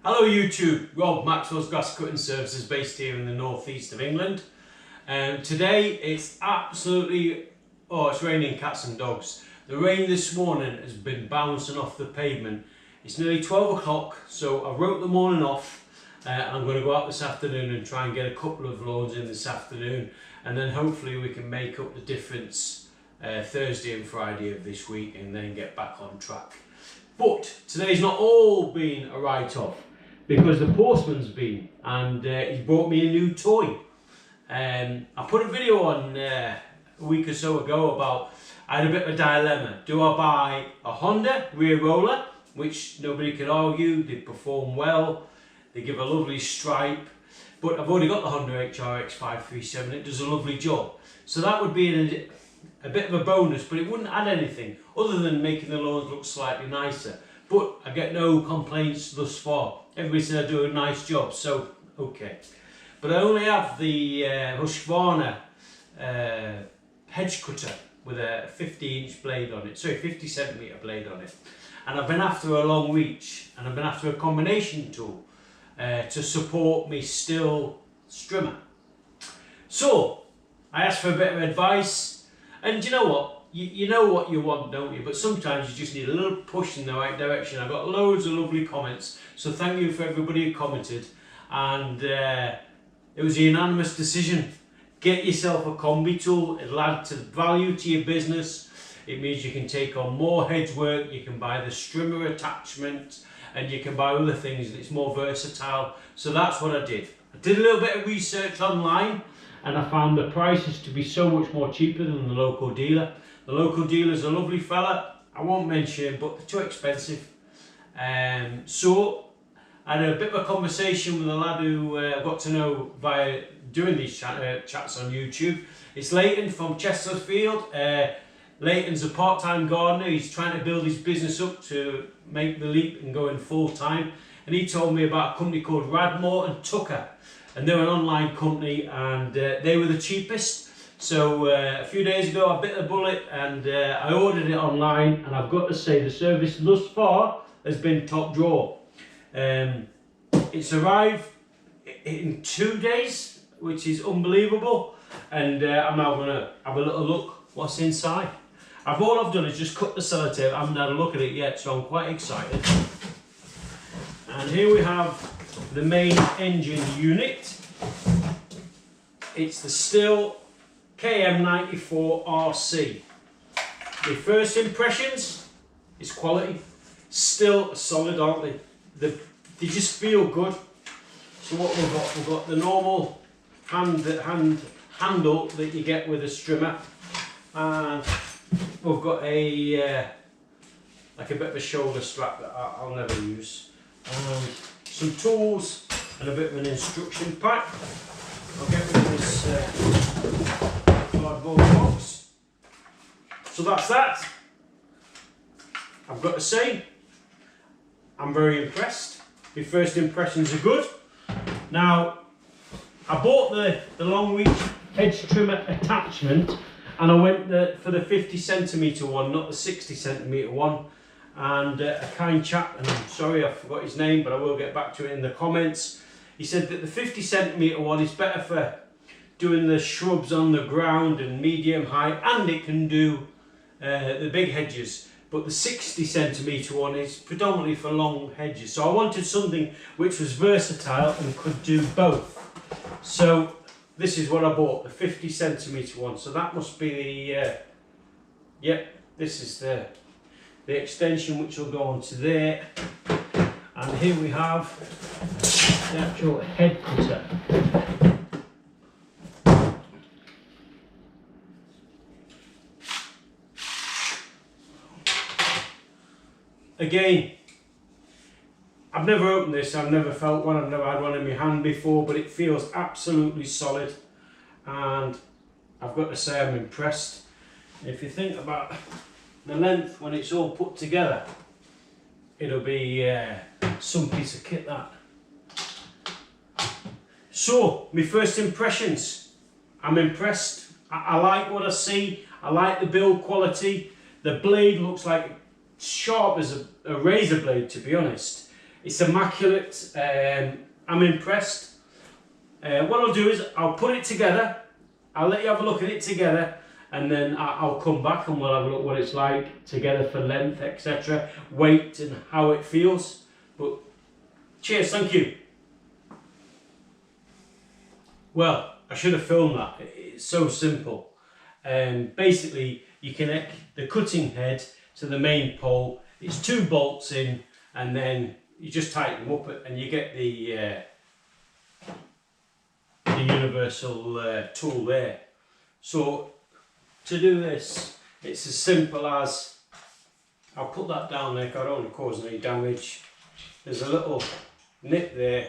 Hello YouTube, Rob, Maxwell's Grass Cutting Services, based here in the northeast of England. Today it's absolutely, it's raining cats and dogs. The rain this morning has been bouncing off the pavement. It's nearly 12 o'clock, so I wrote the morning off. I'm going to go out this afternoon and try and get a couple of loads in this afternoon, and then hopefully we can make up the difference Thursday and Friday of this week and then get back on track. But today's not all been a write-off, because the postman's been and he's brought me a new toy. I put a video on a week or so ago about, I had a bit of a dilemma. Do I buy a Honda rear roller, which nobody could argue, they perform well, they give a lovely stripe, but I've already got the Honda HRX 537, it does a lovely job. So that would be a bit of a bonus, but it wouldn't add anything other than making the lawns look slightly nicer. But I get no complaints thus far. Everybody said I do a nice job, so okay. But I only have the Husqvarna hedge cutter with a 50-inch blade on it, sorry, 50-centimetre blade on it. And I've been after a long reach, and I've been after a combination tool to support me Stihl strimmer. So I asked for a bit of advice, and you know what? You know what you want, don't you? But sometimes you just need a little push in the right direction. I've got loads of lovely comments, so thank you for everybody who commented. And it was a unanimous decision. Get yourself a combi tool. It'll add to value to your business. It means you can take on more hedge work, you can buy the strimmer attachment, and you can buy other things, and it's more versatile. So that's what I did. I did a little bit of research online, and I found the prices to be so much more cheaper than the local dealer. The local dealer's a lovely fella, I won't mention him, but they're too expensive. So I had a bit of a conversation with a lad who I got to know via doing these chats on YouTube. It's Leighton from Chesterfield. Leighton's a part-time gardener. He's trying to build his business up to make the leap and go in full-time. And he told me about a company called Radmore and Tucker. And they're an online company, and they were the cheapest. So a few days ago I bit the bullet and I ordered it online, and I've got to say the service thus far has been top drawer. It's arrived in 2 days, which is unbelievable, and I'm now going to have a little look what's inside. All I've done is just cut the sellotape. I haven't had a look at it yet, so I'm quite excited. And here we have the main engine unit. It's the Stihl KM 94 RC. The first impressions is quality. Still solid, aren't they? They just feel good. So what we've got the normal handle that you get with a strimmer, and we've got a like a bit of a shoulder strap that I'll never use, and some tools and a bit of an instruction pack. I'll get rid of this cardboard box. So that's that. I've got to say, I'm very impressed. My first impressions are good. Now, I bought the long reach hedge trimmer attachment, and I went for the 50-centimetre one, not the 60-centimetre one. And a kind chap, and I'm sorry I forgot his name, but I will get back to it in the comments. He said that the 50-centimetre one is better for doing the shrubs on the ground and medium height, and it can do the big hedges. But the 60-centimetre one is predominantly for long hedges. So I wanted something which was versatile and could do both. So this is what I bought, the 50-centimetre one. So that must be the, this is the extension which will go onto there. And here we have the actual head cutter. Again, I've never opened this, I've never felt one, I've never had one in my hand before, but it feels absolutely solid, and I've got to say I'm impressed. If you think about the length when it's all put together, it'll be some piece of kit, that. So, my first impressions, I'm impressed. I like what I see, I like the build quality. The blade looks like sharp as a razor blade, to be honest. It's immaculate. I'm impressed. What I'll do is I'll put it together. I'll let you have a look at it together, and then I'll come back and we'll have a look what it's like together for length, etc., weight and how it feels. But cheers, thank you. Well, I should have filmed that. It's so simple. Basically, you connect the cutting head to the main pole. It's 2 bolts in, and then you just tighten them up and you get the universal tool there. So to do this, it's as simple as, I'll put that down there because I don't want to cause any damage. There's a little nip there,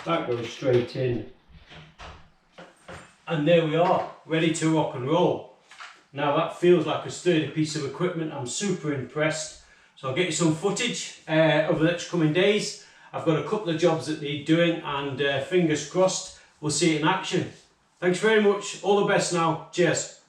that goes straight in, and there we are, ready to rock and roll. Now that feels like a sturdy piece of equipment. I'm super impressed. So I'll get you some footage over the next coming days. I've got a couple of jobs that need doing, and fingers crossed we'll see it in action. Thanks very much, all the best now, cheers.